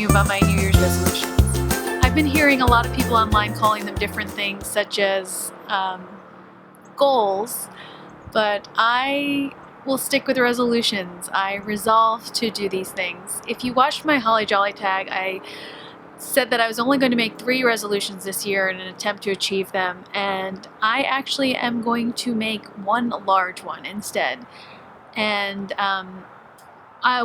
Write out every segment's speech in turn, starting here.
you about my New Year's resolutions. I've been hearing a lot of people online calling them different things, such as goals, but I will stick with resolutions. I resolve to do these things. If you watched my Holly Jolly tag, I said that I was only going to make 3 resolutions this year in an attempt to achieve them, and I actually am going to make one large one instead. And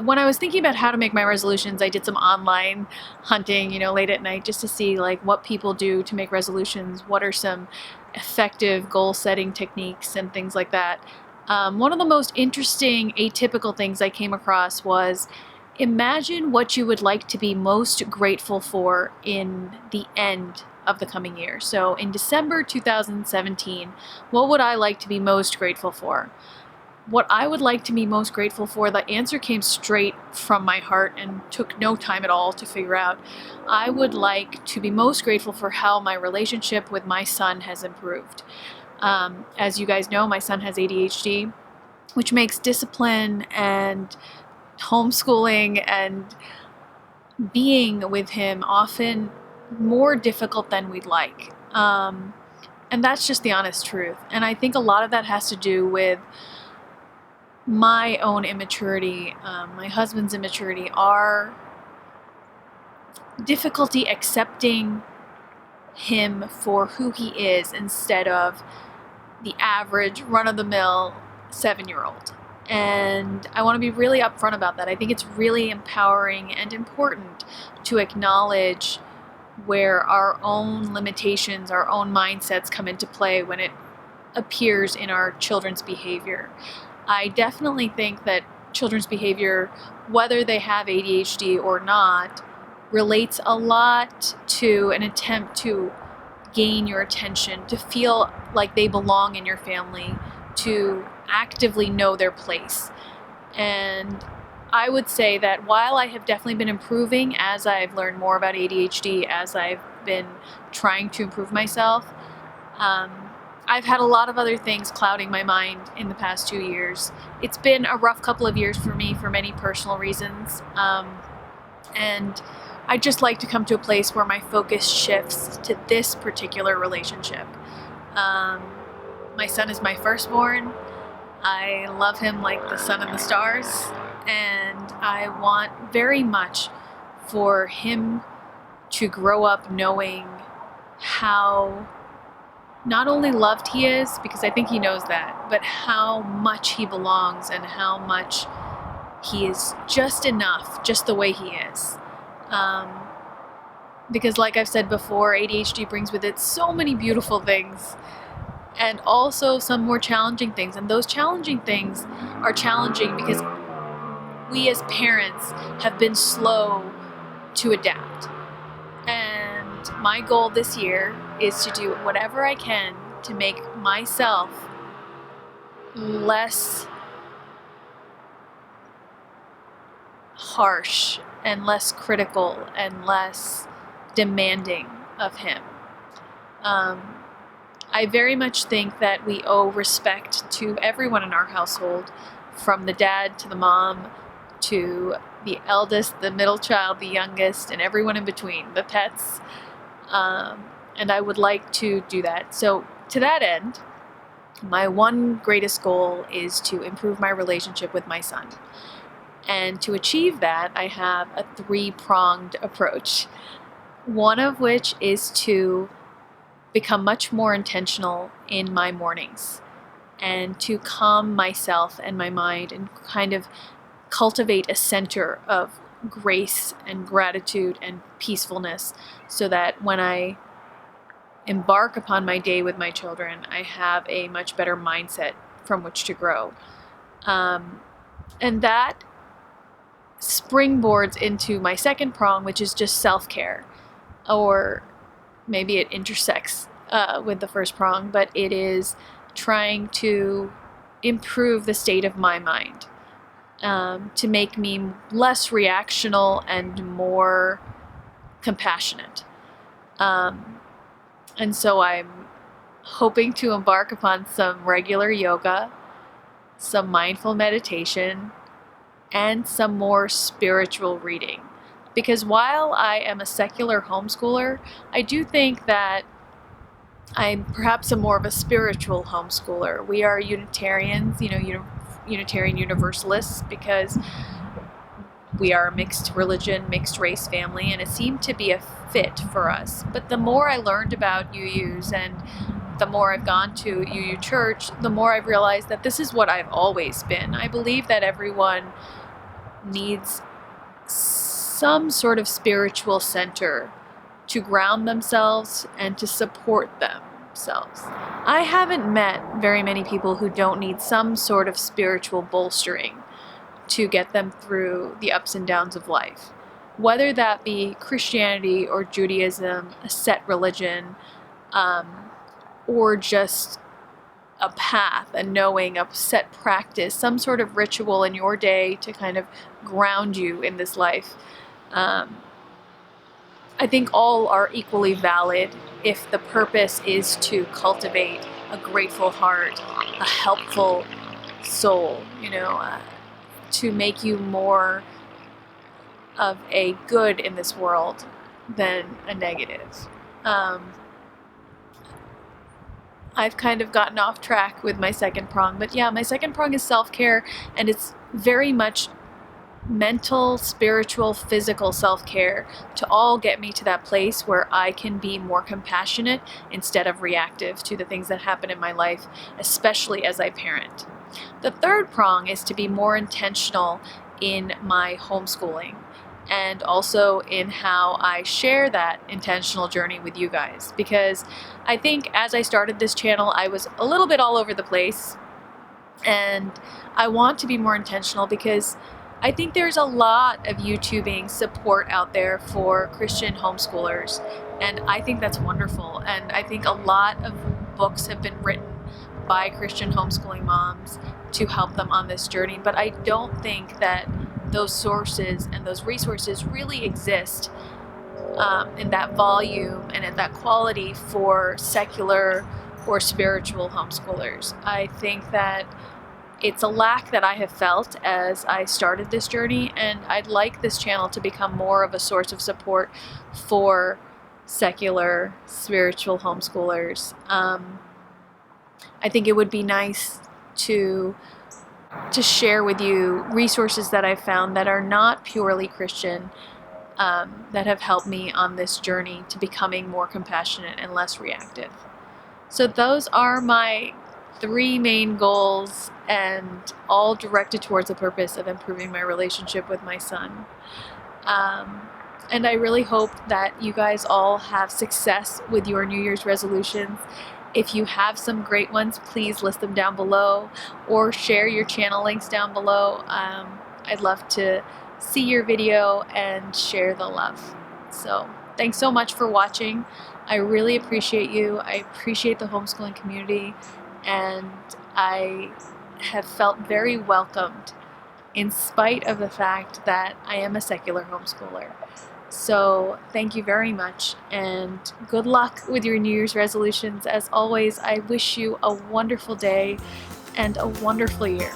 when I was thinking about how to make my resolutions, I did some online hunting, late at night, just to see like what people do to make resolutions, what are some effective goal setting techniques and things like that. One of the most interesting atypical things I came across was, imagine what you would like to be most grateful for in the end of the coming year. So in December 2017, what would I like to be most grateful for? What I would like to be most grateful for, the answer came straight from my heart and took no time at all to figure out. I would like to be most grateful for how my relationship with my son has improved. As you guys know, my son has ADHD, which makes discipline and homeschooling and being with him often more difficult than we'd like. And that's just the honest truth. And I think a lot of that has to do with my own immaturity, my husband's immaturity, our difficulty accepting him for who he is instead of the average run-of-the-mill 7-year-old. And I want to be really upfront about that. I think it's really empowering and important to acknowledge where our own limitations, our own mindsets come into play when it appears in our children's behavior. I definitely think that children's behavior, whether they have ADHD or not, relates a lot to an attempt to gain your attention, to feel like they belong in your family, to actively know their place. And I would say that while I have definitely been improving as I've learned more about ADHD, as I've been trying to improve myself, I've had a lot of other things clouding my mind in the past 2 years. It's been a rough couple of years for me for many personal reasons. And I'd just like to come to a place where my focus shifts to this particular relationship. My son is my firstborn. I love him like the sun and the stars. And I want very much for him to grow up knowing how not only loved he is, because I think he knows that, but how much he belongs and how much he is just enough, just the way he is. Because like I've said before, ADHD brings with it so many beautiful things and also some more challenging things. And those challenging things are challenging because we as parents have been slow to adapt. And my goal this year is to do whatever I can to make myself less harsh and less critical and less demanding of him. I very much think that we owe respect to everyone in our household, from the dad to the mom to the eldest, the middle child, the youngest, and everyone in between, the pets. And I would like to do that. So to that end, my one greatest goal is to improve my relationship with my son. And to achieve that, I have a 3-pronged approach. One of which is to become much more intentional in my mornings and to calm myself and my mind and kind of cultivate a center of grace and gratitude and peacefulness, so that when I embark upon my day with my children, I have a much better mindset from which to grow. And that springboards into my second prong, which is just self-care. Or maybe it intersects with the first prong, but it is trying to improve the state of my mind, to make me less reactional and more compassionate. And so I'm hoping to embark upon some regular yoga, some mindful meditation, and some more spiritual reading. Because while I am a secular homeschooler, I do think that I'm perhaps more of a spiritual homeschooler. We are Unitarians, Unitarian Universalists, because we are a mixed religion, mixed race family, and it seemed to be a fit for us. But the more I learned about UUs and the more I've gone to UU Church, the more I've realized that this is what I've always been. I believe that everyone needs some sort of spiritual center to ground themselves and to support themselves. I haven't met very many people who don't need some sort of spiritual bolstering to get them through the ups and downs of life. Whether that be Christianity or Judaism, a set religion, or just a path, a knowing, a set practice, some sort of ritual in your day to kind of ground you in this life. I think all are equally valid if the purpose is to cultivate a grateful heart, a helpful soul, to make you more of a good in this world than a negative. I've kind of gotten off track with my second prong, but yeah, my second prong is self-care, and it's very much mental, spiritual, physical self-care to all get me to that place where I can be more compassionate instead of reactive to the things that happen in my life, especially as I parent. The third prong is to be more intentional in my homeschooling and also in how I share that intentional journey with you guys, because I think as I started this channel, I was a little bit all over the place, and I want to be more intentional because I think there's a lot of YouTubing support out there for Christian homeschoolers, and I think that's wonderful. And I think a lot of books have been written by Christian homeschooling moms to help them on this journey, but I don't think that those sources and those resources really exist in that volume and in that quality for secular or spiritual homeschoolers. I think that it's a lack that I have felt as I started this journey, and I'd like this channel to become more of a source of support for secular, spiritual homeschoolers. I think it would be nice to share with you resources that I've found that are not purely Christian, that have helped me on this journey to becoming more compassionate and less reactive. So those are my 3 main goals, and all directed towards the purpose of improving my relationship with my son. And I really hope that you guys all have success with your New Year's resolutions. If you have some great ones, please list them down below or share your channel links down below. I'd love to see your video and share the love. So thanks so much for watching. I really appreciate you. I appreciate the homeschooling community, and I have felt very welcomed in spite of the fact that I am a secular homeschooler. So thank you very much, and good luck with your New Year's resolutions. As always, I wish you a wonderful day and a wonderful year.